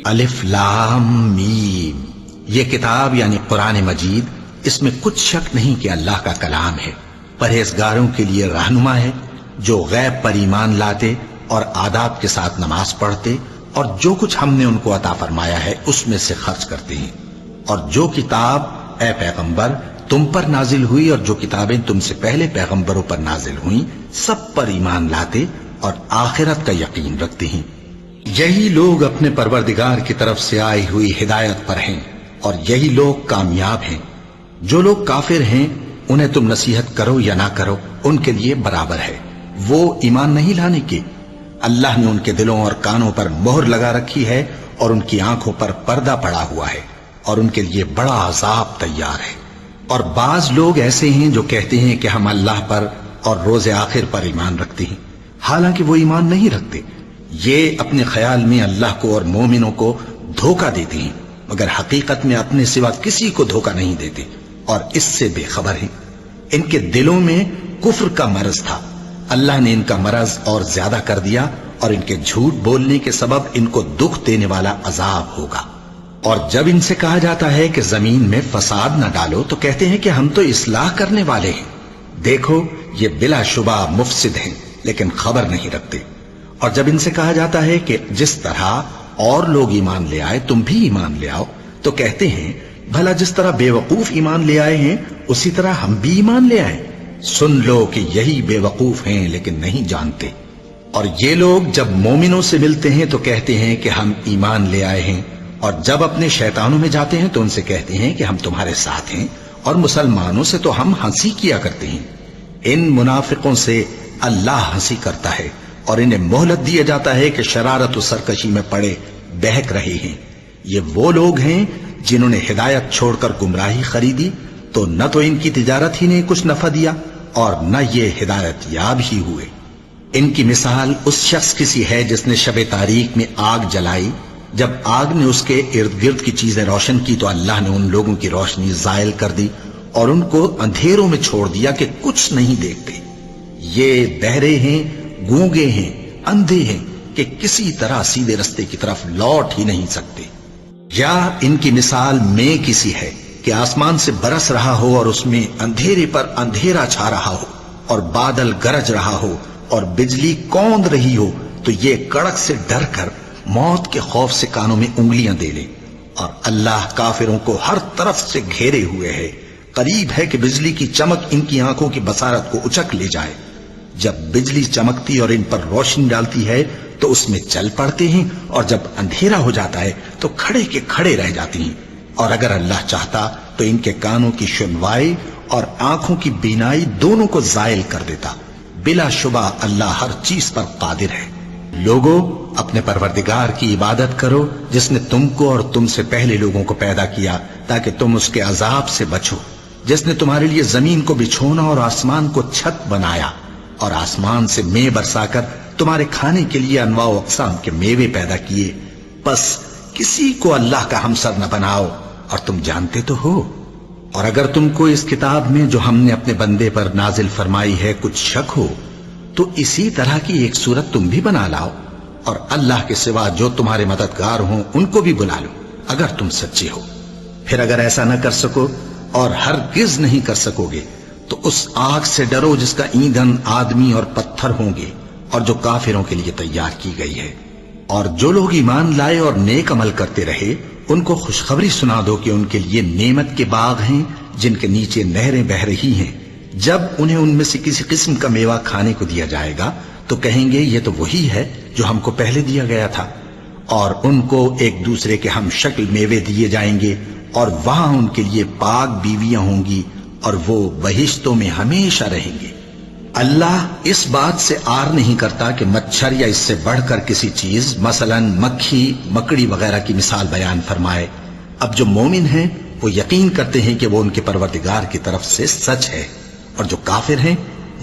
الف لام میم، یہ کتاب یعنی قرآن مجید، اس میں کچھ شک نہیں کہ اللہ کا کلام ہے، پرہیزگاروں کے لیے رہنما ہے، جو غیب پر ایمان لاتے اور آداب کے ساتھ نماز پڑھتے اور جو کچھ ہم نے ان کو عطا فرمایا ہے اس میں سے خرچ کرتے ہیں، اور جو کتاب اے پیغمبر تم پر نازل ہوئی اور جو کتابیں تم سے پہلے پیغمبروں پر نازل ہوئیں سب پر ایمان لاتے اور آخرت کا یقین رکھتے ہیں، یہی لوگ اپنے پروردگار کی طرف سے آئی ہوئی ہدایت پر ہیں اور یہی لوگ کامیاب ہیں۔ جو لوگ کافر ہیں انہیں تم نصیحت کرو یا نہ کرو ان کے لیے برابر ہے، وہ ایمان نہیں لانے کے، اللہ نے ان کے دلوں اور کانوں پر مہر لگا رکھی ہے اور ان کی آنکھوں پر پردہ پڑا ہوا ہے اور ان کے لیے بڑا عذاب تیار ہے۔ اور بعض لوگ ایسے ہیں جو کہتے ہیں کہ ہم اللہ پر اور روز آخر پر ایمان رکھتے ہیں، حالانکہ وہ ایمان نہیں رکھتے، یہ اپنے خیال میں اللہ کو اور مومنوں کو دھوکہ دیتے ہیں، مگر حقیقت میں اپنے سوا کسی کو دھوکہ نہیں دیتے اور اس سے بے خبر ہیں۔ ان کے دلوں میں کفر کا مرض تھا، اللہ نے ان کا مرض اور زیادہ کر دیا اور ان کے جھوٹ بولنے کے سبب ان کو دکھ دینے والا عذاب ہوگا۔ اور جب ان سے کہا جاتا ہے کہ زمین میں فساد نہ ڈالو تو کہتے ہیں کہ ہم تو اصلاح کرنے والے ہیں، دیکھو یہ بلا شبہ مفسد ہیں لیکن خبر نہیں رکھتے۔ اور جب ان سے کہا جاتا ہے کہ جس طرح اور لوگ ایمان لے آئے تم بھی ایمان لے آؤ تو کہتے ہیں بھلا جس طرح بے وقوف ایمان لے آئے ہیں اسی طرح ہم بھی ایمان لے آئیں، سن لو کہ یہی بے وقوف ہیں لیکن نہیں جانتے۔ اور یہ لوگ جب مومنوں سے ملتے ہیں تو کہتے ہیں کہ ہم ایمان لے آئے ہیں، اور جب اپنے شیطانوں میں جاتے ہیں تو ان سے کہتے ہیں کہ ہم تمہارے ساتھ ہیں، اور مسلمانوں سے تو ہم ہنسی کیا کرتے ہیں۔ ان منافقوں سے اللہ ہنسی کرتا ہے اور انہیں مہلت دیا جاتا ہے کہ شرارت و سرکشی میں پڑے بہک رہے ہیں۔ یہ وہ لوگ ہیں جنہوں نے ہدایت چھوڑ کر گمراہی خریدی، تو نہ تو ان کی تجارت ہی نے کچھ نفع دیا اور نہ یہ ہدایت یاب ہی ہوئے۔ ان کی مثال اس شخص کی سی ہے جس نے شب تاریک میں آگ جلائی، جب آگ نے اس کے ارد گرد کی چیزیں روشن کی تو اللہ نے ان لوگوں کی روشنی زائل کر دی اور ان کو اندھیروں میں چھوڑ دیا کہ کچھ نہیں دیکھتے۔ یہ بہرے ہیں، گونگے ہیں، اندھے ہیں کہ کسی طرح سیدھے رستے کی طرف لوٹ ہی نہیں سکتے۔ یا ان کی مثال میں کسی ہے کہ آسمان سے برس رہا ہو اور اس میں اندھیرے پر اندھیرا چھا رہا ہو اور بادل گرج رہا ہو اور بجلی کوند رہی ہو تو یہ کڑک سے ڈر کر موت کے خوف سے کانوں میں انگلیاں دے لے، اور اللہ کافروں کو ہر طرف سے گھیرے ہوئے ہے، قریب ہے کہ بجلی کی چمک ان کی آنکھوں کی بصارت کو اچک لے جائے۔ جب بجلی چمکتی اور ان پر روشنی ڈالتی ہے تو اس میں چل پڑتے ہیں، اور جب اندھیرا ہو جاتا ہے تو کھڑے کے کھڑے رہ جاتے ہیں۔ اور اگر اللہ چاہتا تو ان کے کانوں کی سنوائی اور آنکھوں کی بینائی دونوں کو زائل کر دیتا، بلا شبہ اللہ ہر چیز پر قادر ہے۔ لوگوں، اپنے پروردگار کی عبادت کرو جس نے تم کو اور تم سے پہلے لوگوں کو پیدا کیا تاکہ تم اس کے عذاب سے بچو، جس نے تمہارے لیے زمین کو بچھونا اور آسمان کو چھت بنایا اور آسمان سے مے برسا کر تمہارے کھانے کے لیے انواع و اقسام کے میوے پیدا کیے، پس کسی کو اللہ کا ہمسر نہ بناؤ اور تم جانتے تو ہو۔ اور اگر تم کو اس کتاب میں جو ہم نے اپنے بندے پر نازل فرمائی ہے کچھ شک ہو تو اسی طرح کی ایک صورت تم بھی بنا لاؤ، اور اللہ کے سوا جو تمہارے مددگار ہوں ان کو بھی بلا لو اگر تم سچے ہو۔ پھر اگر ایسا نہ کر سکو اور ہرگز نہیں کر سکو گے تو اس آگ سے ڈرو جس کا ایندھن آدمی اور پتھر ہوں گے اور جو کافروں کے لیے تیار کی گئی ہے۔ اور جو لوگ ایمان لائے اور نیک عمل کرتے رہے ان کو خوشخبری سنا دو کہ ان کے لیے نعمت کے باغ ہیں جن کے نیچے نہریں بہ رہی ہیں، جب انہیں ان میں سے کسی قسم کا میوہ کھانے کو دیا جائے گا تو کہیں گے یہ تو وہی ہے جو ہم کو پہلے دیا گیا تھا، اور ان کو ایک دوسرے کے ہم شکل میوے دیے جائیں گے، اور وہاں ان کے لیے پاک بیویاں ہوں گی اور وہ بہشتوں میں ہمیشہ رہیں گے۔ اللہ اس بات سے آر نہیں کرتا کہ مچھر یا اس سے بڑھ کر کسی چیز مثلا مکھی، مکڑی وغیرہ کی مثال بیان فرمائے۔ اب جو مومن ہیں وہ یقین کرتے ہیں کہ وہ ان کے پروردگار کی طرف سے سچ ہے، اور جو کافر ہیں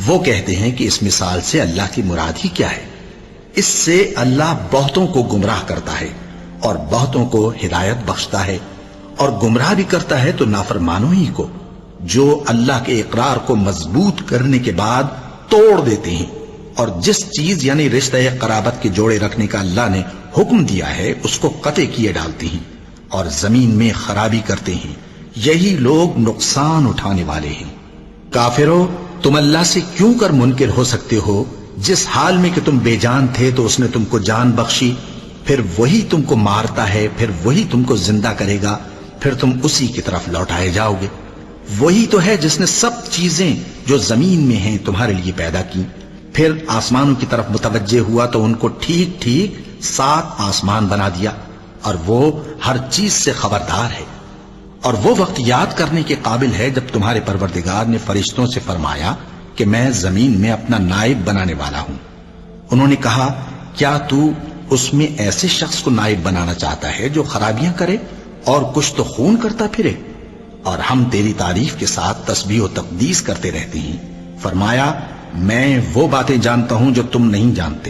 وہ کہتے ہیں کہ اس مثال سے اللہ کی مراد ہی کیا ہے۔ اس سے اللہ بہتوں کو گمراہ کرتا ہے اور بہتوں کو ہدایت بخشتا ہے، اور گمراہ بھی کرتا ہے تو نافرمانوں ہی کو، جو اللہ کے اقرار کو مضبوط کرنے کے بعد توڑ دیتے ہیں، اور جس چیز یعنی رشتہ قرابت کے جوڑے رکھنے کا اللہ نے حکم دیا ہے اس کو قطع کیے ڈالتے ہیں اور زمین میں خرابی کرتے ہیں، یہی لوگ نقصان اٹھانے والے ہیں۔ کافرو، تم اللہ سے کیوں کر منکر ہو سکتے ہو؟ جس حال میں کہ تم بے جان تھے تو اس نے تم کو جان بخشی، پھر وہی تم کو مارتا ہے، پھر وہی تم کو زندہ کرے گا، پھر تم اسی کی طرف لوٹائے جاؤ گے۔ وہی تو ہے جس نے سب چیزیں جو زمین میں ہیں تمہارے لیے پیدا کی، پھر آسمانوں کی طرف متوجہ ہوا تو ان کو ٹھیک ٹھیک 7 آسمان بنا دیا، اور وہ ہر چیز سے خبردار ہے۔ اور وہ وقت یاد کرنے کے قابل ہے جب تمہارے پروردگار نے فرشتوں سے فرمایا کہ میں زمین میں اپنا نائب بنانے والا ہوں۔ انہوں نے کہا، کیا تو اس میں ایسے شخص کو نائب بنانا چاہتا ہے جو خرابیاں کرے اور کچھ تو خون کرتا پھرے؟ اور ہم تیری تعریف کے ساتھ تسبیح و تقدیس کرتے رہتے ہیں۔ فرمایا، میں وہ باتیں جانتا ہوں جو تم نہیں جانتے۔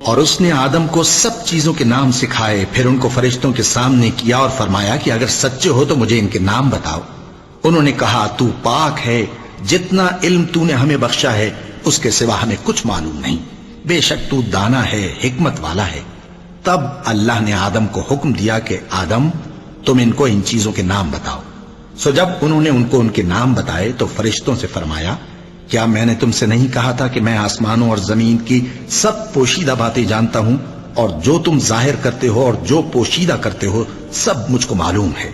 اور اس نے آدم کو سب چیزوں کے نام سکھائے، پھر ان کو فرشتوں کے سامنے کیا اور فرمایا کہ اگر سچے ہو تو مجھے ان کے نام بتاؤ۔ انہوں نے کہا، تو پاک ہے، جتنا علم تو نے ہمیں بخشا ہے اس کے سوا ہمیں کچھ معلوم نہیں، بے شک تو دانا ہے، حکمت والا ہے۔ تب اللہ نے آدم کو حکم دیا کہ آدم، تم ان کو ان چیزوں کے نام بتاؤ۔ سو جب انہوں نے ان کو ان کے نام بتائے تو فرشتوں سے فرمایا، کیا میں نے تم سے نہیں کہا تھا کہ میں آسمانوں اور زمین کی سب پوشیدہ باتیں جانتا ہوں، اور جو تم ظاہر کرتے ہو اور جو پوشیدہ کرتے ہو سب مجھ کو معلوم ہے۔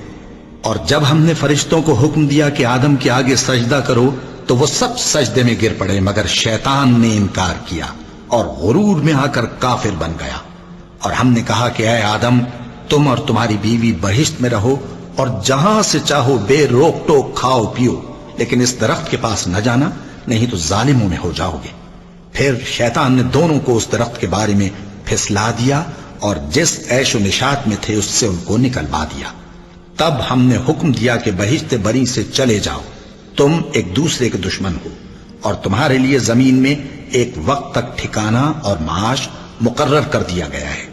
اور جب ہم نے فرشتوں کو حکم دیا کہ آدم کے آگے سجدہ کرو تو وہ سب سجدے میں گر پڑے، مگر شیطان نے انکار کیا اور غرور میں آ کر کافر بن گیا۔ اور ہم نے کہا کہ اے آدم، تم اور تمہاری بیوی بہشت میں رہو اور جہاں سے چاہو بے روک ٹوک کھاؤ پیو، لیکن اس درخت کے پاس نہ جانا، نہیں تو ظالموں میں ہو جاؤ گے۔ پھر شیطان نے دونوں کو اس درخت کے بارے میں پھسلا دیا اور جس عیش و نشاط میں تھے اس سے ان کو نکلوا دیا۔ تب ہم نے حکم دیا کہ بہشت بری سے چلے جاؤ، تم ایک دوسرے کے دشمن ہو، اور تمہارے لیے زمین میں ایک وقت تک ٹھکانہ اور معاش مقرر کر دیا گیا ہے۔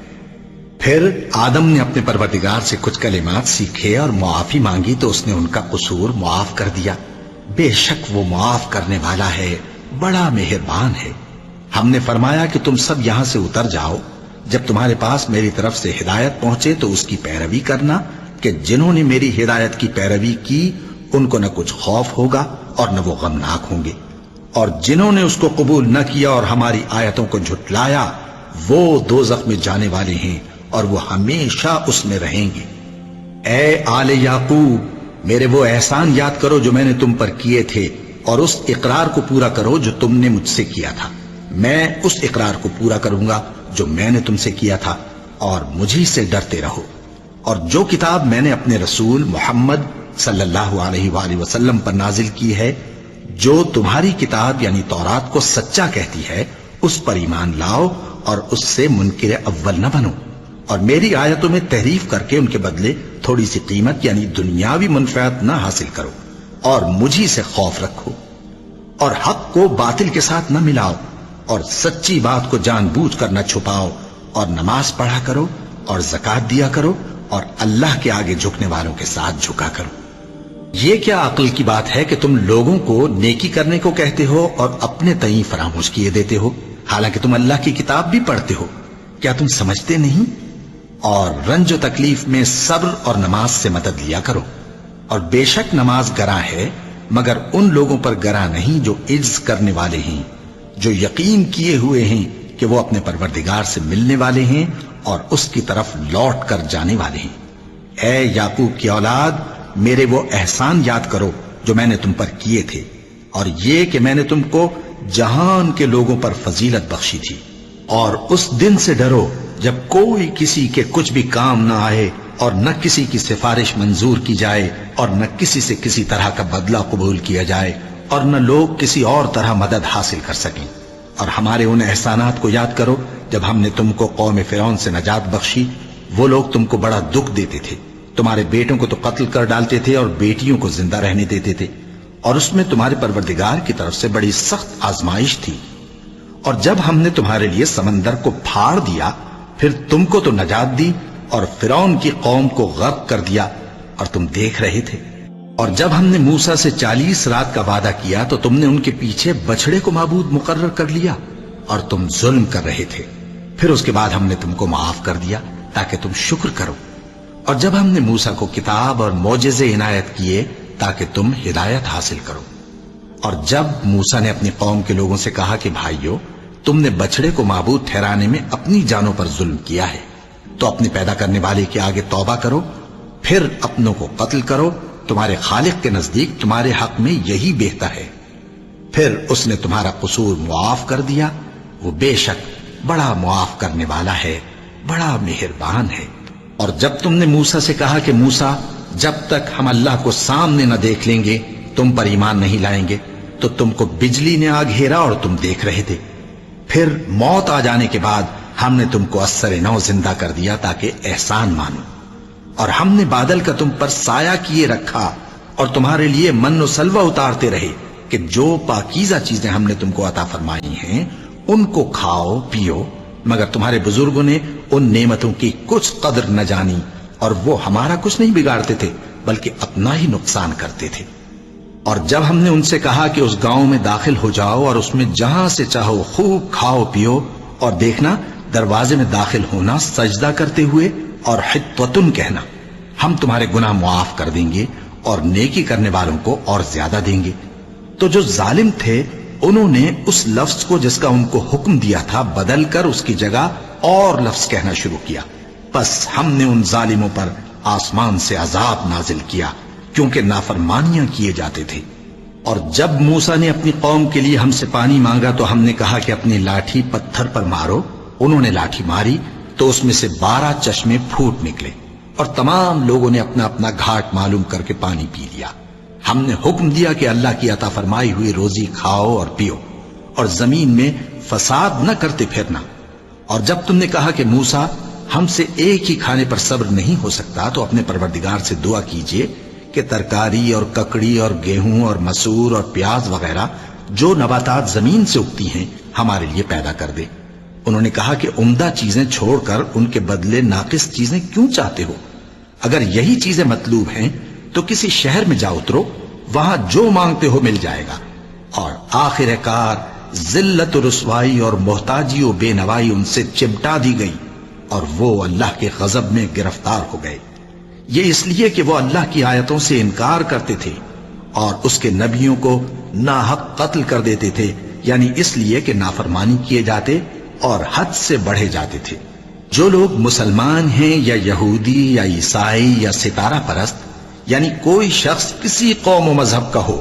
پھر آدم نے اپنے پروردگار سے کچھ کلمات سیکھے اور معافی مانگی تو اس نے ان کا قصور معاف کر دیا۔ بے شک وہ معاف کرنے والا ہے، بڑا مہربان ہے۔ ہم نے فرمایا کہ تم سب یہاں سے اتر جاؤ، جب تمہارے پاس میری طرف سے ہدایت پہنچے تو اس کی پیروی کرنا، کہ جنہوں نے میری ہدایت کی پیروی کی ان کو نہ کچھ خوف ہوگا اور نہ وہ غمناک ہوں گے، اور جنہوں نے اس کو قبول نہ کیا اور ہماری آیتوں کو جھٹلایا وہ دوزخ میں جانے والے ہیں اور وہ ہمیشہ اس میں رہیں گے۔ اے آل یعقوب، میرے وہ احسان یاد کرو جو میں نے تم پر کیے تھے، اور اس اقرار کو پورا کرو جو تم نے مجھ سے کیا تھا۔ میں اس اقرار کو پورا کروں گا جو میں نے تم سے کیا تھا، اور مجھی سے ڈرتے رہو۔ اور جو کتاب میں نے اپنے رسول محمد صلی اللہ علیہ وآلہ وسلم پر نازل کی ہے، جو تمہاری کتاب یعنی تورات کو سچا کہتی ہے، اس پر ایمان لاؤ اور اس سے منکر اول نہ بنو، اور میری آیتوں میں تحریف کر کے ان کے بدلے تھوڑی سی قیمت یعنی دنیاوی منفعت نہ حاصل کرو، اور مجھی سے خوف رکھو، اور حق کو باطل کے ساتھ نہ ملاؤ، اور سچی بات کو جان بوجھ کر نہ چھپاؤ، اور نماز پڑھا کرو اور زکوٰۃ دیا کرو، اور اللہ کے آگے جھکنے والوں کے ساتھ جھکا کرو۔ یہ کیا عقل کی بات ہے کہ تم لوگوں کو نیکی کرنے کو کہتے ہو اور اپنے تئیں فراموش کیے دیتے ہو، حالانکہ تم اللہ کی کتاب بھی پڑھتے ہو؟ کیا تم سمجھتے نہیں؟ اور رنج و تکلیف میں صبر اور نماز سے مدد لیا کرو، اور بے شک نماز گراں ہے، مگر ان لوگوں پر گراں نہیں جو عجز کرنے والے ہیں، جو یقین کیے ہوئے ہیں کہ وہ اپنے پروردگار سے ملنے والے ہیں اور اس کی طرف لوٹ کر جانے والے ہیں۔ اے یعقوب کی اولاد، میرے وہ احسان یاد کرو جو میں نے تم پر کیے تھے، اور یہ کہ میں نے تم کو جہان کے لوگوں پر فضیلت بخشی تھی۔ اور اس دن سے ڈرو جب کوئی کسی کے کچھ بھی کام نہ آئے، اور نہ کسی کی سفارش منظور کی جائے، اور نہ کسی سے کسی طرح کا بدلہ قبول کیا جائے، اور نہ لوگ کسی اور طرح مدد حاصل کر سکیں۔ اور ہمارے ان احسانات کو یاد کرو جب ہم نے تم کو قوم فرعون سے نجات بخشی۔ وہ لوگ تم کو بڑا دکھ دیتے تھے، تمہارے بیٹوں کو تو قتل کر ڈالتے تھے اور بیٹیوں کو زندہ رہنے دیتے تھے، اور اس میں تمہارے پروردگار کی طرف سے بڑی سخت آزمائش تھی۔ اور جب ہم نے تمہارے لیے سمندر کو پھاڑ دیا، پھر تم کو تو نجات دی اور فرعون کی قوم کو غرق کر دیا، اور تم دیکھ رہے تھے۔ اور جب ہم نے موسیٰ سے 40 رات کا وعدہ کیا تو تم نے ان کے پیچھے بچڑے کو معبود مقرر کر لیا، اور تم ظلم کر رہے تھے۔ پھر اس کے بعد ہم نے تم کو معاف کر دیا تاکہ تم شکر کرو، اور جب ہم نے موسیٰ کو کتاب اور معجزے عنایت کیے تاکہ تم ہدایت حاصل کرو، اور جب موسیٰ نے اپنی قوم کے لوگوں سے کہا کہ بھائیو، تم نے بچڑے کو معبود ٹھہرانے میں اپنی جانوں پر ظلم کیا ہے، تو اپنے پیدا کرنے والے کے آگے توبہ کرو، پھر اپنوں کو قتل کرو، تمہارے خالق کے نزدیک تمہارے حق میں یہی بہتر ہے۔ پھر اس نے تمہارا قصور معاف کر دیا، وہ بے شک بڑا معاف کرنے والا ہے، بڑا مہربان ہے۔ اور جب تم نے موسیٰ سے کہا کہ موسیٰ، جب تک ہم اللہ کو سامنے نہ دیکھ لیں گے تم پر ایمان نہیں لائیں گے، تو تم کو بجلی نے آ گھیرا اور تم دیکھ رہے تھے، پھر موت آ جانے کے بعد ہم نے تم کو اثر نو زندہ کر دیا تاکہ احسان مانو، اور ہم نے بادل کا تم پر سایہ کیے رکھا اور تمہارے لیے من و سلوہ اتارتے رہے کہ جو پاکیزہ چیزیں ہم نے تم کو عطا فرمائی ہیں ان کو کھاؤ پیو، مگر تمہارے بزرگوں نے ان نعمتوں کی کچھ قدر نہ جانی، اور وہ ہمارا کچھ نہیں بگاڑتے تھے بلکہ اپنا ہی نقصان کرتے تھے۔ اور جب ہم نے ان سے کہا کہ اس گاؤں میں داخل ہو جاؤ اور اس میں جہاں سے چاہو خوب کھاؤ پیو، اور دیکھنا دروازے میں داخل ہونا سجدہ کرتے ہوئے اور حطوتن کہنا، ہم تمہارے گناہ معاف کر دیں گے اور نیکی کرنے والوں کو اور زیادہ دیں گے، تو جو ظالم تھے انہوں نے اس لفظ کو جس کا ان کو حکم دیا تھا بدل کر اس کی جگہ اور لفظ کہنا شروع کیا، پس ہم نے ان ظالموں پر آسمان سے عذاب نازل کیا کیونکہ نافرمانیاں کیے جاتے تھے۔ اور جب موسیٰ نے اپنی قوم کے لیے ہم سے پانی مانگا تو ہم نے کہا کہ اپنی لاٹھی پتھر پر مارو، انہوں نے لاٹھی ماری تو اس میں سے 12 چشمے پھوٹ نکلے، اور تمام لوگوں نے اپنا اپنا گھاٹ معلوم کر کے پانی پی لیا۔ ہم نے حکم دیا کہ اللہ کی عطا فرمائی ہوئی روزی کھاؤ اور پیو، اور زمین میں فساد نہ کرتے پھرنا۔ اور جب تم نے کہا کہ موسیٰ، ہم سے ایک ہی کھانے پر صبر نہیں ہو سکتا، تو اپنے پروردگار سے دعا کیجئے کہ ترکاری اور ککڑی اور گیہوں اور مسور اور پیاز وغیرہ جو نباتات زمین سے اگتی ہیں ہمارے لیے پیدا کر دے۔ انہوں نے کہا کہ عمدہ چیزیں چھوڑ کر ان کے بدلے ناقص چیزیں کیوں چاہتے ہو؟ اگر یہی چیزیں مطلوب ہیں تو کسی شہر میں جا اترو، وہاں جو مانگتے ہو مل جائے گا۔ اور آخر کار ذلت و رسوائی اور محتاجی و بے نوائی ان سے چمٹا دی گئی، اور وہ اللہ کے غضب میں گرفتار ہو گئے، یہ اس لیے کہ وہ اللہ کی آیتوں سے انکار کرتے تھے اور اس کے نبیوں کو ناحق قتل کر دیتے تھے، یعنی اس لیے کہ نافرمانی کیے جاتے اور حد سے بڑھے جاتے تھے۔ جو لوگ مسلمان ہیں یا یہودی یا عیسائی یا ستارہ پرست، یعنی کوئی شخص کسی قوم و مذہب کا ہو،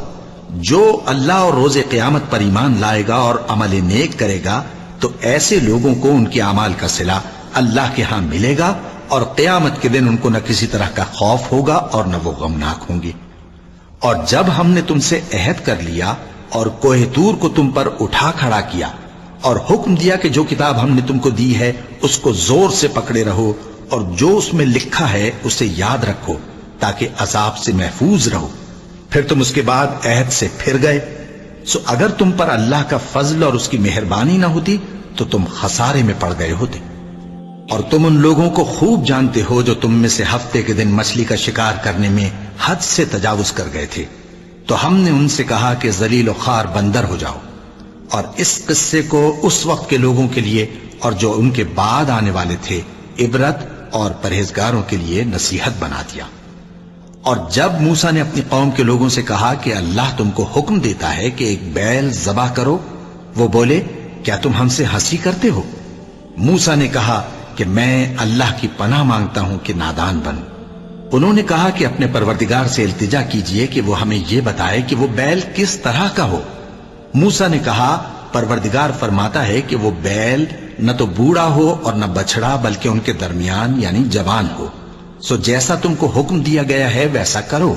جو اللہ اور روز قیامت پر ایمان لائے گا اور عمل نیک کرے گا، تو ایسے لوگوں کو ان کے اعمال کا صلہ اللہ کے ہاں ملے گا، اور قیامت کے دن ان کو نہ کسی طرح کا خوف ہوگا اور نہ وہ غمناک ہوں گے۔ اور جب ہم نے تم سے عہد کر لیا اور کوہ طور کو تم پر اٹھا کھڑا کیا اور حکم دیا کہ جو کتاب ہم نے تم کو دی ہے اس کو زور سے پکڑے رہو، اور جو اس میں لکھا ہے اسے یاد رکھو تاکہ عذاب سے محفوظ رہو، پھر تم اس کے بعد عہد سے پھر گئے، سو اگر تم پر اللہ کا فضل اور اس کی مہربانی نہ ہوتی تو تم خسارے میں پڑ گئے ہوتے۔ اور تم ان لوگوں کو خوب جانتے ہو جو تم میں سے ہفتے کے دن مچھلی کا شکار کرنے میں حد سے تجاوز کر گئے تھے، تو ہم نے ان سے کہا کہ ذلیل و خوار بندر ہو جاؤ، اور اس قصے کو اس وقت کے لوگوں کے لیے اور جو ان کے بعد آنے والے تھے عبرت اور پرہیزگاروں کے لیے نصیحت بنا دیا۔ اور جب موسیٰ نے اپنی قوم کے لوگوں سے کہا کہ اللہ تم کو حکم دیتا ہے کہ ایک بیل ذبح کرو، وہ بولے کیا تم ہم سے ہنسی کرتے ہو؟ موسیٰ نے کہا کہ میں اللہ کی پناہ مانگتا ہوں کہ نادان بنوں۔ انہوں نے کہا کہ اپنے پروردگار سے التجا کیجئے کہ وہ ہمیں یہ بتائے کہ وہ بیل کس طرح کا ہو۔ موسیٰ نے کہا پروردگار فرماتا ہے کہ وہ بیل نہ تو بوڑھا ہو اور نہ بچڑا بلکہ ان کے درمیان یعنی جوان ہو، سو جیسا تم کو حکم دیا گیا ہے ویسا کرو۔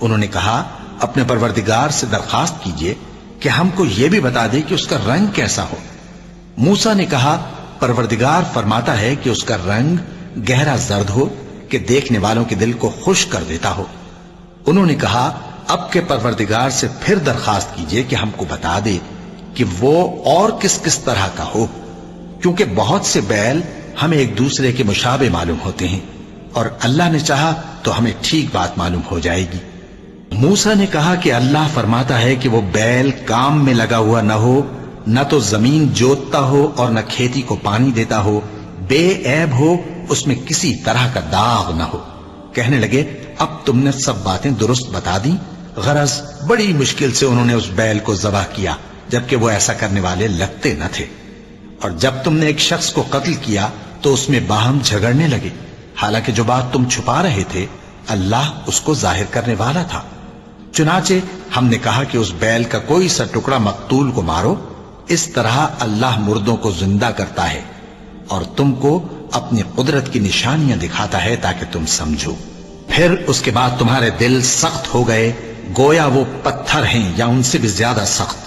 انہوں نے کہا اپنے پروردگار سے درخواست کیجئے کہ ہم کو یہ بھی بتا دے کہ اس کا رنگ کیسا ہو۔ موسیٰ نے کہا پروردگار فرماتا ہے کہ اس کا رنگ گہرا زرد ہو کہ دیکھنے والوں کے دل کو خوش کر دیتا ہو۔ انہوں نے کہا اب کے پروردگار سے پھر درخواست کیجئے کہ ہم کو بتا دے کہ وہ اور کس کس طرح کا ہو، کیونکہ بہت سے بیل ہمیں ایک دوسرے کے مشابہ معلوم ہوتے ہیں، اور اللہ نے چاہا تو ہمیں ٹھیک بات معلوم ہو جائے گی۔ موسیٰ نے کہا کہ اللہ فرماتا ہے کہ وہ بیل کام میں لگا ہوا نہ ہو نہ تو زمین جوتتا ہو اور نہ کھیتی کو پانی دیتا ہو، بے عیب ہو، اس میں کسی طرح کا داغ نہ ہو۔ کہنے لگے اب تم نے سب باتیں درست بتا دی۔ غرض بڑی مشکل سے انہوں نے اس بیل کو ذبح کیا، جبکہ وہ ایسا کرنے والے لگتے نہ تھے۔ اور جب تم نے ایک شخص کو قتل کیا تو اس میں باہم جھگڑنے لگے، حالانکہ جو بات تم چھپا رہے تھے اللہ اس کو ظاہر کرنے والا تھا۔ چنانچہ ہم نے کہا کہ اس بیل کا کوئی سا ٹکڑا مقتول کو مارو، اس طرح اللہ مردوں کو زندہ کرتا ہے اور تم کو اپنی قدرت کی نشانیاں دکھاتا ہے تاکہ تم سمجھو۔ پھر اس کے بعد تمہارے دل سخت ہو گئے، گویا وہ پتھر ہیں یا ان سے بھی زیادہ سخت۔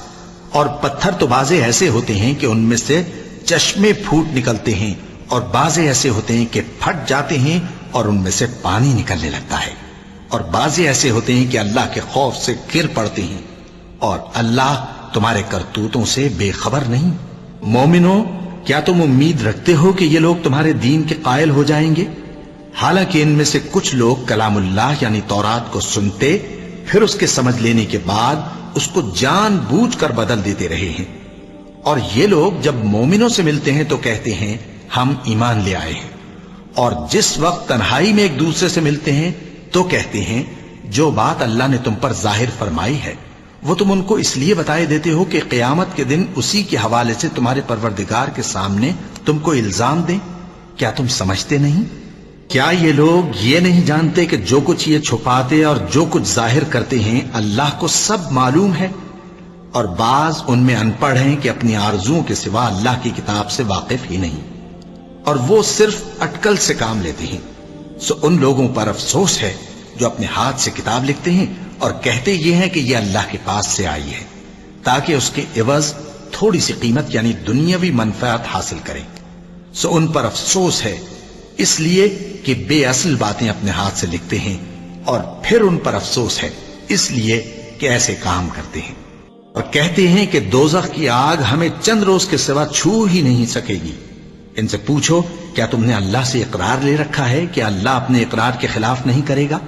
اور پتھر تو بعضے ایسے ہوتے ہیں کہ ان میں سے چشمے پھوٹ نکلتے ہیں، اور بعضے ایسے ہوتے ہیں کہ پھٹ جاتے ہیں اور ان میں سے پانی نکلنے لگتا ہے، اور بعضے ایسے ہوتے ہیں کہ اللہ کے خوف سے گر پڑتے ہیں، اور اللہ تمہارے کرتوتوں سے بے خبر نہیں۔ مومنو، کیا تم امید رکھتے ہو کہ یہ لوگ تمہارے دین کے قائل ہو جائیں گے؟ حالانکہ ان میں سے کچھ لوگ کلام اللہ یعنی تورات کو سنتے، پھر اس کے سمجھ لینے کے بعد اس کو جان بوجھ کر بدل دیتے رہے ہیں۔ اور یہ لوگ جب مومنوں سے ملتے ہیں تو کہتے ہیں ہم ایمان لے آئے ہیں، اور جس وقت تنہائی میں ایک دوسرے سے ملتے ہیں تو کہتے ہیں جو بات اللہ نے تم پر ظاہر فرمائی ہے وہ تم ان کو اس لیے بتائے دیتے ہو کہ قیامت کے دن اسی کے حوالے سے تمہارے پروردگار کے سامنے تم کو الزام دیں۔ کیا تم سمجھتے نہیں؟ کیا یہ لوگ یہ نہیں جانتے کہ جو کچھ یہ چھپاتے اور جو کچھ ظاہر کرتے ہیں اللہ کو سب معلوم ہے؟ اور بعض ان میں ان پڑھ ہیں کہ اپنی آرزوؤں کے سوا اللہ کی کتاب سے واقف ہی نہیں، اور وہ صرف اٹکل سے کام لیتے ہیں۔ سو ان لوگوں پر افسوس ہے جو اپنے ہاتھ سے کتاب لکھتے ہیں اور کہتے یہ ہیں کہ یہ اللہ کے پاس سے آئی ہے، تاکہ اس کے عوض تھوڑی سی قیمت یعنی دنیاوی منفعت حاصل کریں۔ سو ان پر افسوس ہے اس لیے کہ بے اصل باتیں اپنے ہاتھ سے لکھتے ہیں، اور پھر ان پر افسوس ہے اس لیے کہ ایسے کام کرتے ہیں، اور کہتے ہیں کہ دوزخ کی آگ ہمیں چند روز کے سوا چھو ہی نہیں سکے گی۔ ان سے پوچھو کیا تم نے اللہ سے اقرار لے رکھا ہے کہ اللہ اپنے اقرار کے خلاف نہیں کرے گا؟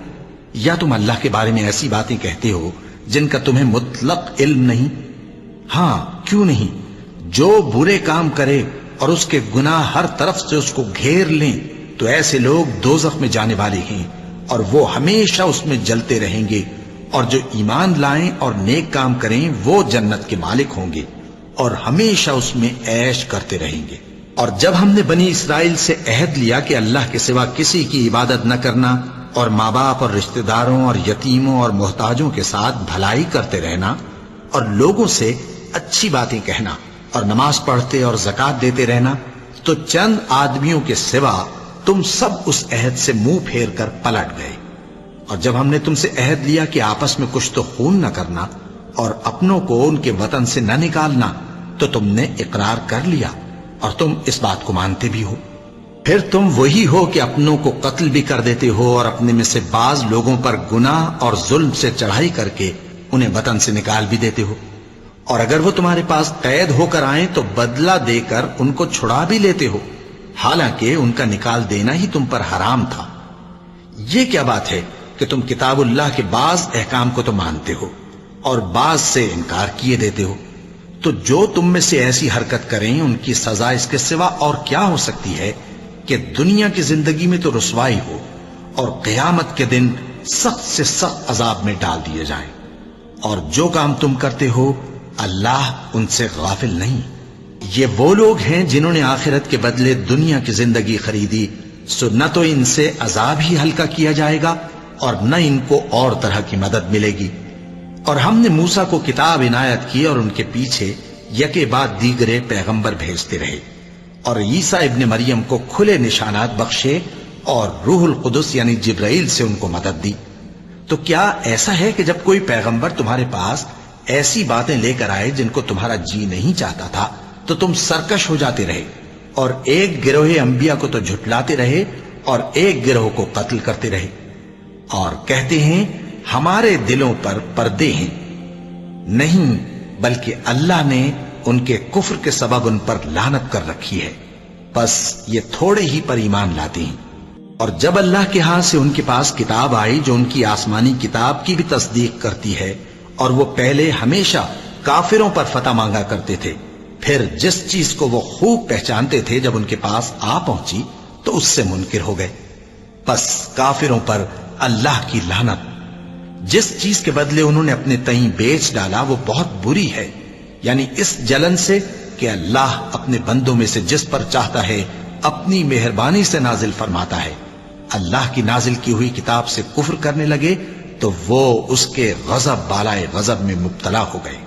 یا تم اللہ کے بارے میں ایسی باتیں کہتے ہو جن کا تمہیں مطلق علم نہیں؟ ہاں کیوں نہیں، جو برے کام کرے اور اس کے گناہ ہر طرف سے اس کو گھیر لیں تو ایسے لوگ دوزخ میں جانے والے ہیں، اور وہ ہمیشہ اس میں جلتے رہیں گے، اور جو ایمان لائیں اور نیک کام کریں وہ جنت کے مالک ہوں گے اور ہمیشہ اس میں عیش کرتے رہیں گے۔ اور جب ہم نے بنی اسرائیل سے عہد لیا کہ اللہ کے سوا کسی کی عبادت نہ کرنا، اور ماں باپ اور رشتہ داروں اور یتیموں اور محتاجوں کے ساتھ بھلائی کرتے رہنا، اور لوگوں سے اچھی باتیں کہنا، اور نماز پڑھتے اور زکوٰۃ دیتے رہنا، تو چند آدمیوں کے سوا تم سب اس عہد سے منہ پھیر کر پلٹ گئے۔ اور جب ہم نے تم سے عہد لیا کہ آپس میں کچھ تو خون نہ کرنا اور اپنوں کو ان کے وطن سے نہ نکالنا، تو تم نے اقرار کر لیا اور تم اس بات کو مانتے بھی ہو۔ پھر تم وہی ہو کہ اپنوں کو قتل بھی کر دیتے ہو، اور اپنے میں سے بعض لوگوں پر گناہ اور ظلم سے چڑھائی کر کے انہیں وطن سے نکال بھی دیتے ہو، اور اگر وہ تمہارے پاس قید ہو کر آئیں تو بدلہ دے کر ان کو چھڑا بھی لیتے ہو، حالانکہ ان کا نکال دینا ہی تم پر حرام تھا۔ یہ کیا بات ہے کہ تم کتاب اللہ کے بعض احکام کو تو مانتے ہو اور بعض سے انکار کیے دیتے ہو؟ تو جو تم میں سے ایسی حرکت کریں ان کی سزا اس کے سوا اور کیا ہو سکتی ہے کہ دنیا کی زندگی میں تو رسوائی ہو اور قیامت کے دن سخت سے سخت عذاب میں ڈال دیے جائیں۔ اور جو کام تم کرتے ہو اللہ ان سے غافل نہیں۔ یہ وہ لوگ ہیں جنہوں نے آخرت کے بدلے دنیا کی زندگی خریدی، سو نہ تو ان سے عذاب ہی ہلکا کیا جائے گا اور نہ ان کو اور طرح کی مدد ملے گی۔ اور ہم نے موسیٰ کو کتاب عنایت کی اور ان کے پیچھے یکے بعد دیگرے پیغمبر بھیجتے رہے، اور عیسیٰ ابن مریم کو کھلے نشانات بخشے اور روح القدس یعنی جبرائیل سے ان کو مدد دی۔ تو کیا ایسا ہے کہ جب کوئی پیغمبر تمہارے پاس ایسی باتیں لے کر آئے جن کو تمہارا جی نہیں چاہتا تھا تو تم سرکش ہو جاتے رہے، اور ایک گروہ انبیاء کو تو جھٹلاتے رہے اور ایک گروہ کو قتل کرتے رہے، اور کہتے ہیں ہمارے دلوں پر پردے ہیں؟ نہیں، بلکہ اللہ نے ان کے کفر کے سبب ان پر لعنت کر رکھی ہے، بس یہ تھوڑے ہی پر ایمان لاتے ہیں۔ اور جب اللہ کے ہاں سے ان کے پاس کتاب آئی جو ان کی آسمانی کتاب کی بھی تصدیق کرتی ہے، اور وہ پہلے ہمیشہ کافروں پر فتح مانگا کرتے تھے، پھر جس چیز کو وہ خوب پہچانتے تھے جب ان کے پاس آ پہنچی تو اس سے منکر ہو گئے۔ بس کافروں پر اللہ کی لعنت۔ جس چیز کے بدلے انہوں نے اپنے تئیں بیچ ڈالا وہ بہت بری ہے، یعنی اس جلن سے کہ اللہ اپنے بندوں میں سے جس پر چاہتا ہے اپنی مہربانی سے نازل فرماتا ہے۔ اللہ کی نازل کی ہوئی کتاب سے کفر کرنے لگے تو وہ اس کے غضب بالائے غضب میں مبتلا ہو گئے،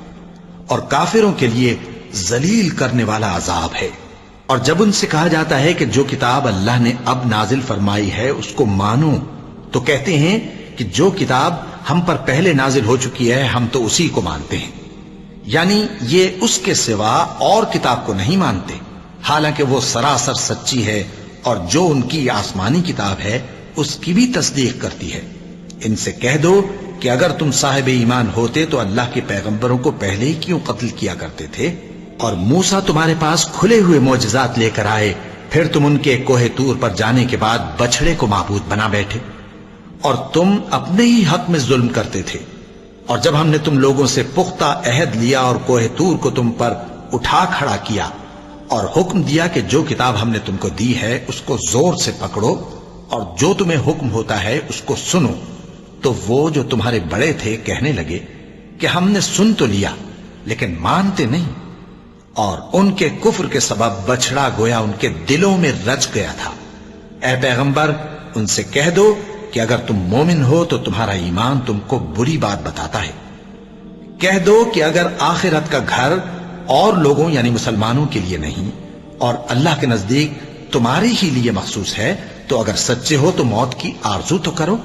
اور کافروں کے لیے ذلیل کرنے والا عذاب ہے۔ اور جب ان سے کہا جاتا ہے کہ جو کتاب اللہ نے اب نازل فرمائی ہے اس کو مانو، تو کہتے ہیں کہ جو کتاب ہم پر پہلے نازل ہو چکی ہے ہم تو اسی کو مانتے ہیں، یعنی یہ اس کے سوا اور کتاب کو نہیں مانتے، حالانکہ وہ سراسر سچی ہے اور جو ان کی آسمانی کتاب ہے اس کی بھی تصدیق کرتی ہے۔ ان سے کہہ دو کہ اگر تم صاحب ایمان ہوتے تو اللہ کے پیغمبروں کو پہلے ہی کیوں قتل کیا کرتے تھے؟ اور موسیٰ تمہارے پاس کھلے ہوئے معجزات لے کر آئے، پھر تم ان کے کوہ طور پر جانے کے بعد بچڑے کو معبود بنا بیٹھے، اور تم اپنے ہی حق میں ظلم کرتے تھے۔ اور جب ہم نے تم لوگوں سے پختہ عہد لیا اور کوہ طور کو تم پر اٹھا کھڑا کیا اور حکم دیا کہ جو کتاب ہم نے تم کو دی ہے اس کو زور سے پکڑو اور جو تمہیں حکم ہوتا ہے اس کو سنو، تو وہ جو تمہارے بڑے تھے کہنے لگے کہ ہم نے سن تو لیا لیکن مانتے نہیں، اور ان کے کفر کے سبب بچڑا گویا ان کے دلوں میں رچ گیا تھا۔ اے پیغمبر ان سے کہہ دو کہ اگر تم مومن ہو تو تمہارا ایمان تم کو بری بات بتاتا ہے۔ کہہ دو کہ اگر آخرت کا گھر اور لوگوں یعنی مسلمانوں کے لیے نہیں اور اللہ کے نزدیک تمہارے ہی لیے مخصوص ہے تو اگر سچے ہو تو موت کی آرزو تو کرو،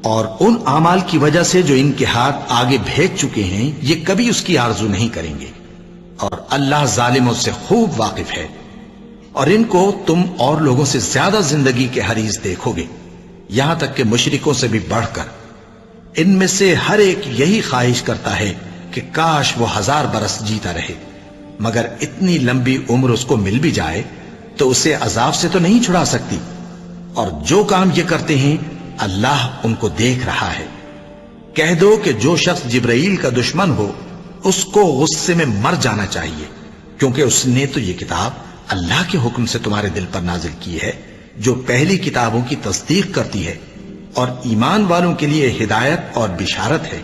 اور ان اعمال کی وجہ سے جو ان کے ہاتھ آگے بھیج چکے ہیں یہ کبھی اس کی آرزو نہیں کریں گے، اور اللہ ظالموں سے خوب واقف ہے۔ اور ان کو تم اور لوگوں سے زیادہ زندگی کے حریص دیکھو گے، یہاں تک کہ مشرکوں سے بھی بڑھ کر۔ ان میں سے ہر ایک یہی خواہش کرتا ہے کہ کاش وہ 1000 برس جیتا رہے، مگر اتنی لمبی عمر اس کو مل بھی جائے تو اسے عذاب سے تو نہیں چھڑا سکتی، اور جو کام یہ کرتے ہیں اللہ ان کو دیکھ رہا ہے۔ کہہ دو کہ جو شخص جبرائیل کا دشمن ہو اس کو غصے میں مر جانا چاہیے، کیونکہ اس نے تو یہ کتاب اللہ کے حکم سے تمہارے دل پر نازل کی ہے جو پہلی کتابوں کی تصدیق کرتی ہے اور ایمان والوں کے لیے ہدایت اور بشارت ہے۔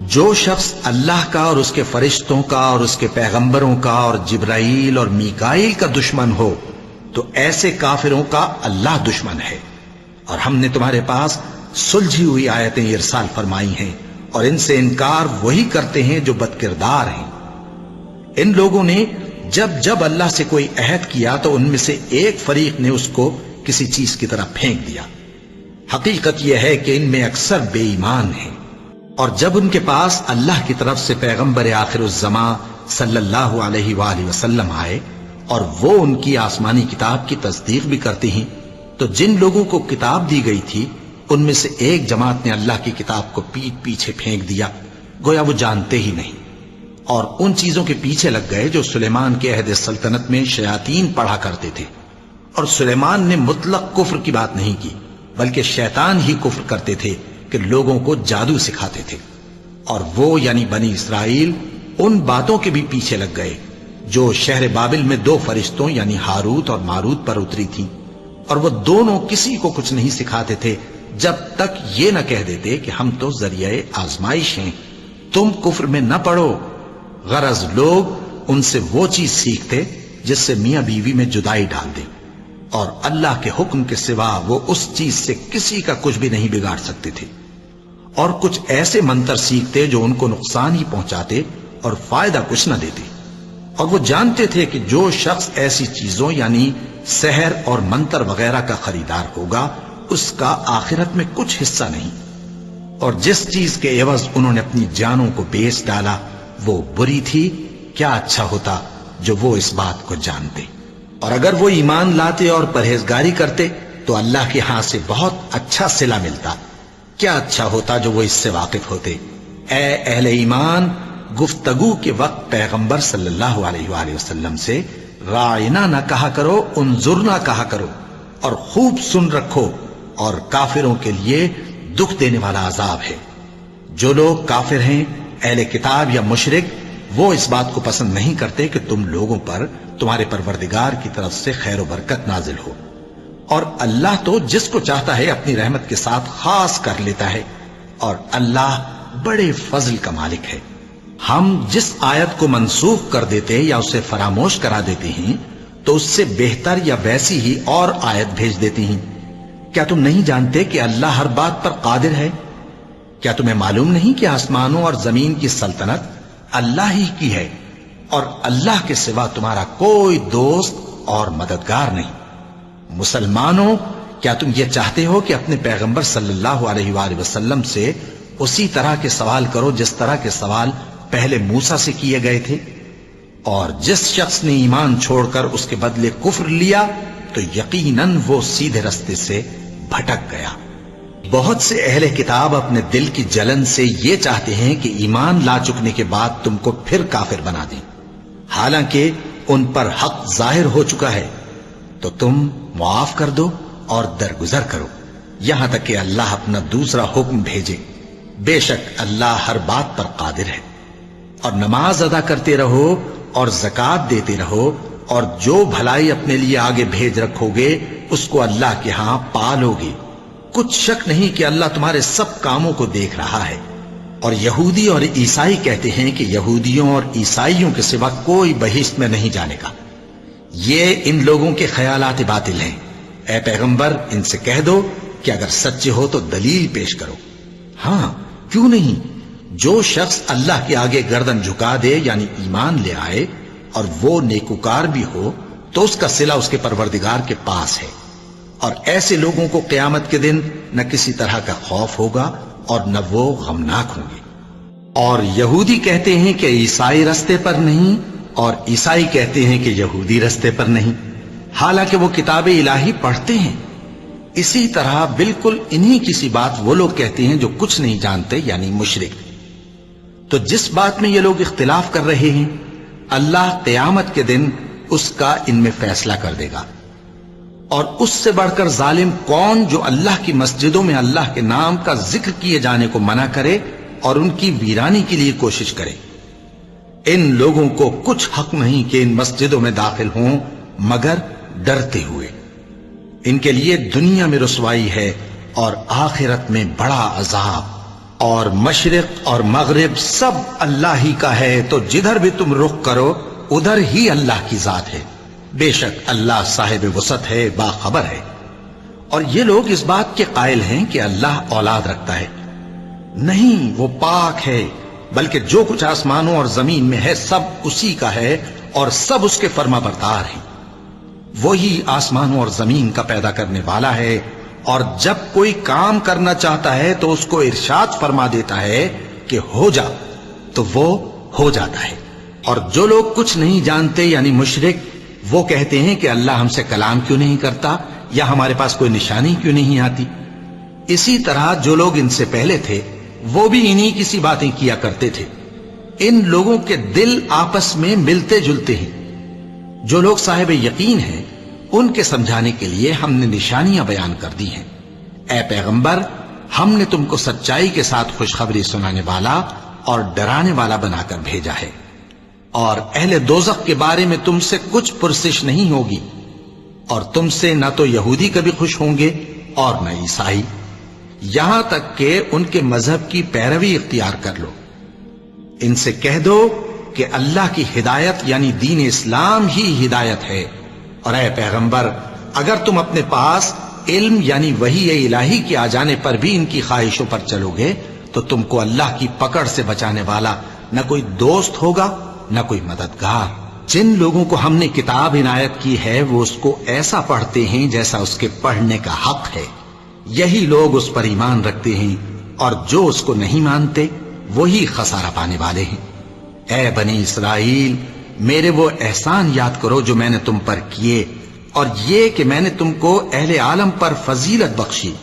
جو شخص اللہ کا اور اس کے فرشتوں کا اور اس کے پیغمبروں کا اور جبرائیل اور میکائیل کا دشمن ہو تو ایسے کافروں کا اللہ دشمن ہے۔ اور ہم نے تمہارے پاس سلجھی ہوئی آیتیں ارسال فرمائی ہیں، اور ان سے انکار وہی کرتے ہیں جو بد کردار ہیں۔ ان لوگوں نے جب جب اللہ سے کوئی عہد کیا تو ان میں سے ایک فریق نے اس کو کسی چیز کی طرح پھینک دیا۔ حقیقت یہ ہے کہ ان میں اکثر بے ایمان ہیں، اور جب ان کے پاس اللہ کی طرف سے پیغمبر آخر الزماں صلی اللہ علیہ وآلہ وسلم آئے اور وہ ان کی آسمانی کتاب کی تصدیق بھی کرتے ہیں، تو جن لوگوں کو کتاب دی گئی تھی ان میں سے ایک جماعت نے اللہ کی کتاب کو پیٹ پیچھے پھینک دیا، گویا وہ جانتے ہی نہیں، اور ان چیزوں کے پیچھے لگ گئے جو سلیمان کے عہد سلطنت میں شیاطین پڑھا کرتے تھے۔ اور سلیمان نے مطلق کفر کی بات نہیں کی، بلکہ شیطان ہی کفر کرتے تھے کہ لوگوں کو جادو سکھاتے تھے، اور وہ یعنی بنی اسرائیل ان باتوں کے بھی پیچھے لگ گئے جو شہر بابل میں 2 فرشتوں یعنی ہاروت اور ماروت پر اتری تھی، اور وہ دونوں کسی کو کچھ نہیں سکھاتے تھے جب تک یہ نہ کہہ دیتے کہ ہم تو ذریعہ آزمائش ہیں، تم کفر میں نہ پڑو۔ غرض لوگ ان سے وہ چیز سیکھتے جس سے میاں بیوی میں جدائی ڈال دے، اور اللہ کے حکم کے سوا وہ اس چیز سے کسی کا کچھ بھی نہیں بگاڑ سکتے تھے، اور کچھ ایسے منتر سیکھتے جو ان کو نقصان ہی پہنچاتے اور فائدہ کچھ نہ دیتے، اور وہ جانتے تھے کہ جو شخص ایسی چیزوں یعنی سحر اور منتر وغیرہ کا خریدار ہوگا اس کا آخرت میں کچھ حصہ نہیں، اور جس چیز کے عوض انہوں نے اپنی جانوں کو بیچ ڈالا وہ بری تھی۔ کیا اچھا ہوتا جو وہ اس بات کو جانتے، اور اگر وہ ایمان لاتے اور پرہیزگاری کرتے تو اللہ کے ہاں سے بہت اچھا صلہ ملتا۔ کیا اچھا ہوتا جو وہ اس سے واقف ہوتے۔ اے اہل ایمان، گفتگو کے وقت پیغمبر صلی اللہ علیہ وآلہ وسلم سے رائنا نہ کہا کرو، انظرنا کہا کرو، اور خوب سن رکھو، اور کافروں کے لیے دکھ دینے والا عذاب ہے۔ جو لوگ کافر ہیں، اہل کتاب یا مشرک، وہ اس بات کو پسند نہیں کرتے کہ تم لوگوں پر تمہارے پروردگار کی طرف سے خیر و برکت نازل ہو، اور اللہ تو جس کو چاہتا ہے اپنی رحمت کے ساتھ خاص کر لیتا ہے، اور اللہ بڑے فضل کا مالک ہے۔ ہم جس آیت کو منسوخ کر دیتے یا اسے فراموش کرا دیتے ہیں تو اس سے بہتر یا ویسی ہی اور آیت بھیج دیتی ہیں۔ کیا تم نہیں جانتے کہ اللہ ہر بات پر قادر ہے؟ کیا تمہیں معلوم نہیں کہ آسمانوں اور زمین کی سلطنت اللہ ہی کی ہے، اور اللہ کے سوا تمہارا کوئی دوست اور مددگار نہیں؟ مسلمانوں، کیا تم یہ چاہتے ہو کہ اپنے پیغمبر صلی اللہ علیہ وآلہ وسلم سے اسی طرح کے سوال کرو جس طرح کے سوال پہلے موسیٰ سے کیے گئے تھے؟ اور جس شخص نے ایمان چھوڑ کر اس کے بدلے کفر لیا تو یقیناً وہ سیدھے رستے سے بھٹک گیا۔ بہت سے اہل کتاب اپنے دل کی جلن سے یہ چاہتے ہیں کہ ایمان لا چکنے کے بعد تم کو پھر کافر بنا دیں، حالانکہ ان پر حق ظاہر ہو چکا ہے۔ تو تم معاف کر دو اور درگزر کرو یہاں تک کہ اللہ اپنا دوسرا حکم بھیجے۔ بے شک اللہ ہر بات پر قادر ہے۔ اور نماز ادا کرتے رہو اور زکوٰۃ دیتے رہو، اور جو بھلائی اپنے لیے آگے بھیج رکھو گے اس کو اللہ کے ہاں پالو گے۔ کچھ شک نہیں کہ اللہ تمہارے سب کاموں کو دیکھ رہا ہے۔ اور یہودی اور عیسائی کہتے ہیں کہ یہودیوں اور عیسائیوں کے سوا کوئی بہشت میں نہیں جانے کا۔ یہ ان لوگوں کے خیالات باطل ہیں۔ اے پیغمبر، ان سے کہہ دو کہ اگر سچے ہو تو دلیل پیش کرو۔ ہاں، کیوں نہیں؟ جو شخص اللہ کے آگے گردن جھکا دے یعنی ایمان لے آئے اور وہ نیکوکار بھی ہو تو اس کا صلہ اس کے پروردگار کے پاس ہے، اور ایسے لوگوں کو قیامت کے دن نہ کسی طرح کا خوف ہوگا اور نہ وہ غمناک ہوں گے۔ اور یہودی کہتے ہیں کہ عیسائی رستے پر نہیں، اور عیسائی کہتے ہیں کہ یہودی رستے پر نہیں، حالانکہ وہ کتاب الہی پڑھتے ہیں۔ اسی طرح بالکل انہی کسی بات وہ لوگ کہتے ہیں جو کچھ نہیں جانتے یعنی مشرک۔ تو جس بات میں یہ لوگ اختلاف کر رہے ہیں اللہ قیامت کے دن اس کا ان میں فیصلہ کر دے گا۔ اور اس سے بڑھ کر ظالم کون جو اللہ کی مسجدوں میں اللہ کے نام کا ذکر کیے جانے کو منع کرے اور ان کی ویرانی کے لیے کوشش کرے۔ ان لوگوں کو کچھ حق نہیں کہ ان مسجدوں میں داخل ہوں مگر ڈرتے ہوئے۔ ان کے لیے دنیا میں رسوائی ہے اور آخرت میں بڑا عذاب۔ اور مشرق اور مغرب سب اللہ ہی کا ہے، تو جدھر بھی تم رخ کرو ادھر ہی اللہ کی ذات ہے۔ بے شک اللہ صاحب وسعت ہے، باخبر ہے۔ اور یہ لوگ اس بات کے قائل ہیں کہ اللہ اولاد رکھتا ہے۔ نہیں، وہ پاک ہے، بلکہ جو کچھ آسمانوں اور زمین میں ہے سب اسی کا ہے اور سب اس کے فرما بردار ہیں۔ وہی آسمانوں اور زمین کا پیدا کرنے والا ہے، اور جب کوئی کام کرنا چاہتا ہے تو اس کو ارشاد فرما دیتا ہے کہ ہو جا، تو وہ ہو جاتا ہے۔ اور جو لوگ کچھ نہیں جانتے یعنی مشرک، وہ کہتے ہیں کہ اللہ ہم سے کلام کیوں نہیں کرتا یا ہمارے پاس کوئی نشانی کیوں نہیں آتی۔ اسی طرح جو لوگ ان سے پہلے تھے وہ بھی انہی کسی باتیں کیا کرتے تھے۔ ان لوگوں کے دل آپس میں ملتے جلتے ہیں۔ جو لوگ صاحب یقین ہیں ان کے سمجھانے کے لیے ہم نے نشانیاں بیان کر دی ہیں۔ اے پیغمبر، ہم نے تم کو سچائی کے ساتھ خوشخبری سنانے والا اور ڈرانے والا بنا کر بھیجا ہے۔ اور اہل دوزخ کے بارے میں تم سے کچھ پرسش نہیں ہوگی، اور تم سے نہ تو یہودی کبھی خوش ہوں گے اور نہ عیسائی، یہاں تک کہ ان کے مذہب کی پیروی اختیار کر لو۔ ان سے کہہ دو کہ اللہ کی ہدایت یعنی دین اسلام ہی ہدایت ہے، اور اے پیغمبر اگر تم اپنے پاس علم یعنی وحی الہی کے آ جانے پر بھی ان کی خواہشوں پر چلو گے تو تم کو اللہ کی پکڑ سے بچانے والا نہ کوئی دوست ہوگا نہ کوئی مددگار۔ جن لوگوں کو ہم نے کتاب عنایت کی ہے وہ اس کو ایسا پڑھتے ہیں جیسا اس کے پڑھنے کا حق ہے، یہی لوگ اس پر ایمان رکھتے ہیں، اور جو اس کو نہیں مانتے وہی خسارہ پانے والے ہیں۔ اے بنی اسرائیل، میرے وہ احسان یاد کرو جو میں نے تم پر کیے، اور یہ کہ میں نے تم کو اہل عالم پر فضیلت بخشی۔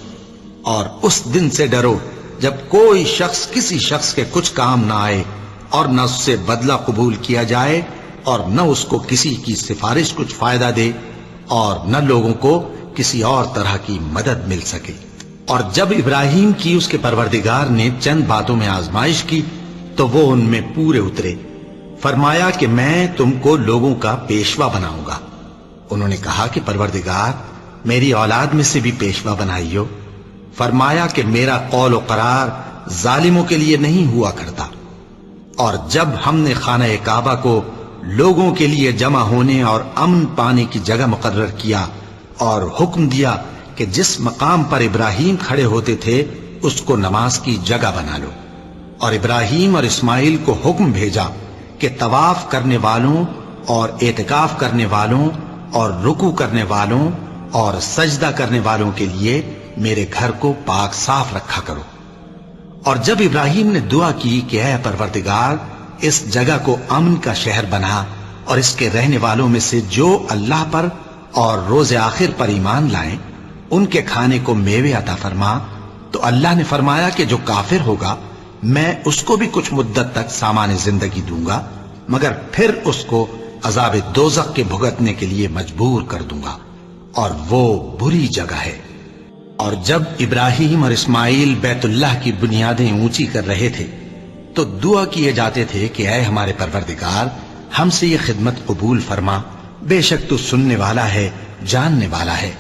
اور اس دن سے ڈرو جب کوئی شخص کسی شخص کے کچھ کام نہ آئے، اور نہ اس سے بدلہ قبول کیا جائے، اور نہ اس کو کسی کی سفارش کچھ فائدہ دے، اور نہ لوگوں کو کسی اور طرح کی مدد مل سکے۔ اور جب ابراہیم کی اس کے پروردگار نے چند باتوں میں آزمائش کی تو وہ ان میں پورے اترے، فرمایا کہ میں تم کو لوگوں کا پیشوا بناؤں گا۔ انہوں نے کہا کہ پروردگار میری اولاد میں سے بھی پیشوا بنائیو۔ فرمایا کہ میرا قول و قرار ظالموں کے لیے نہیں ہوا کرتا۔ اور جب ہم نے خانہ کعبہ کو لوگوں کے لیے جمع ہونے اور امن پانے کی جگہ مقرر کیا اور حکم دیا کہ جس مقام پر ابراہیم کھڑے ہوتے تھے اس کو نماز کی جگہ بنا لو، اور ابراہیم اور اسماعیل کو حکم بھیجا کہ طواف کرنے والوں اور اعتکاف کرنے والوں اور رکوع کرنے والوں اور سجدہ کرنے والوں کے لیے میرے گھر کو پاک صاف رکھا کرو۔ اور جب ابراہیم نے دعا کی کہ اے پروردگار اس جگہ کو امن کا شہر بنا، اور اس کے رہنے والوں میں سے جو اللہ پر اور روز آخر پر ایمان لائیں ان کے کھانے کو میوے عطا فرما، تو اللہ نے فرمایا کہ جو کافر ہوگا میں اس کو بھی کچھ مدت تک سامان زندگی دوں گا، مگر پھر اس کو عذاب دوزخ کے بھگتنے کے لیے مجبور کر دوں گا، اور وہ بری جگہ ہے۔ اور جب ابراہیم اور اسماعیل بیت اللہ کی بنیادیں اونچی کر رہے تھے تو دعا کیے جاتے تھے کہ اے ہمارے پروردگار ہم سے یہ خدمت قبول فرما، بے شک تو سننے والا ہے، جاننے والا ہے۔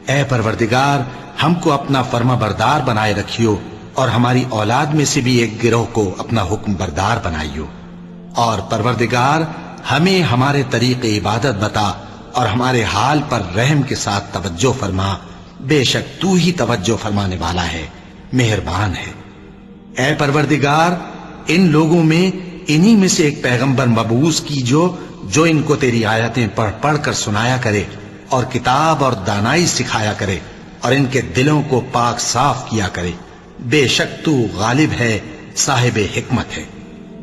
اے پروردگار ہم کو اپنا فرما بردار بنائے رکھیو، اور ہماری اولاد میں سے بھی ایک گروہ کو اپنا حکم بردار بنائیو، اور پروردگار ہمیں ہمارے طریق عبادت بتا اور ہمارے حال پر رحم کے ساتھ توجہ فرما، بے شک تو ہی توجہ فرمانے والا ہے، مہربان ہے۔ اے پروردگار ان لوگوں میں انہی میں سے ایک پیغمبر مبعوث کی جو ان کو تیری آیتیں پڑھ پڑھ کر سنایا کرے اور کتاب اور دانائی سکھایا کرے اور ان کے دلوں کو پاک صاف کیا کرے، بے شک تو غالب ہے، صاحب حکمت ہے۔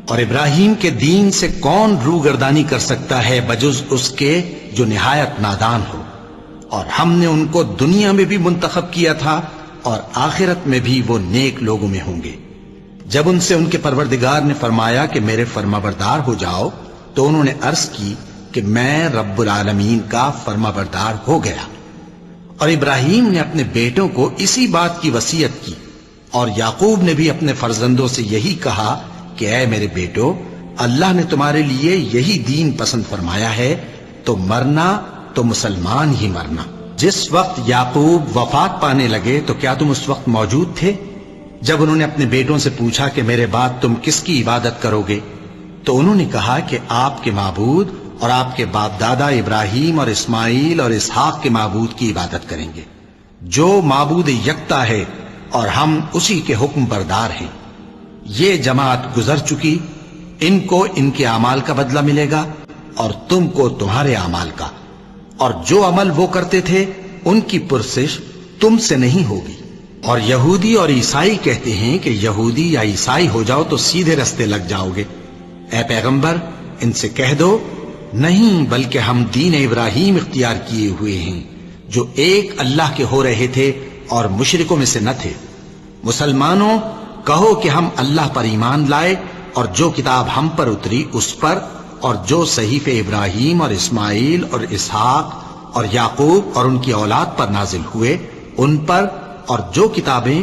اور ابراہیم کے دین سے کون روگردانی کر سکتا ہے بجز اس کے جو نہایت نادان ہو، اور ہم نے ان کو دنیا میں بھی منتخب کیا تھا اور آخرت میں بھی وہ نیک لوگوں میں ہوں گے۔ جب ان سے ان کے پروردگار نے فرمایا کہ میرے فرما بردار ہو جاؤ تو انہوں نے عرض کی کہ میں رب العالمین کا فرما بردار ہو گیا۔ اور ابراہیم نے اپنے بیٹوں کو اسی بات کی وصیت کی، اور یعقوب نے بھی اپنے فرزندوں سے یہی کہا کہ اے میرے بیٹو، اللہ نے تمہارے لیے یہی دین پسند فرمایا ہے، تو مرنا تو مسلمان ہی مرنا۔ جس وقت یعقوب وفات پانے لگے تو کیا تم اس وقت موجود تھے جب انہوں نے اپنے بیٹوں سے پوچھا کہ میرے بعد تم کس کی عبادت کرو گے؟ تو انہوں نے کہا کہ آپ کے معبود اور آپ کے باپ دادا ابراہیم اور اسماعیل اور اسحاق کے معبود کی عبادت کریں گے، جو معبود یکتا ہے اور ہم اسی کے حکم بردار ہیں۔ یہ جماعت گزر چکی، ان کو ان کے اعمال کا بدلہ ملے گا اور تم کو تمہارے اعمال کا، اور جو عمل وہ کرتے تھے ان کی پرسش تم سے نہیں ہوگی۔ اور یہودی اور عیسائی کہتے ہیں کہ یہودی یا عیسائی ہو جاؤ تو سیدھے رستے لگ جاؤ گے۔ اے پیغمبر ان سے کہہ دو نہیں، بلکہ ہم دین ابراہیم اختیار کیے ہوئے ہیں جو ایک اللہ کے ہو رہے تھے اور مشرکوں میں سے نہ تھے۔ مسلمانوں کہو کہ ہم اللہ پر ایمان لائے اور جو کتاب ہم پر اتری اس پر، اور جو صحیفے ابراہیم اور اسماعیل اور اسحاق اور یعقوب اور ان کی اولاد پر نازل ہوئے ان پر، اور جو کتابیں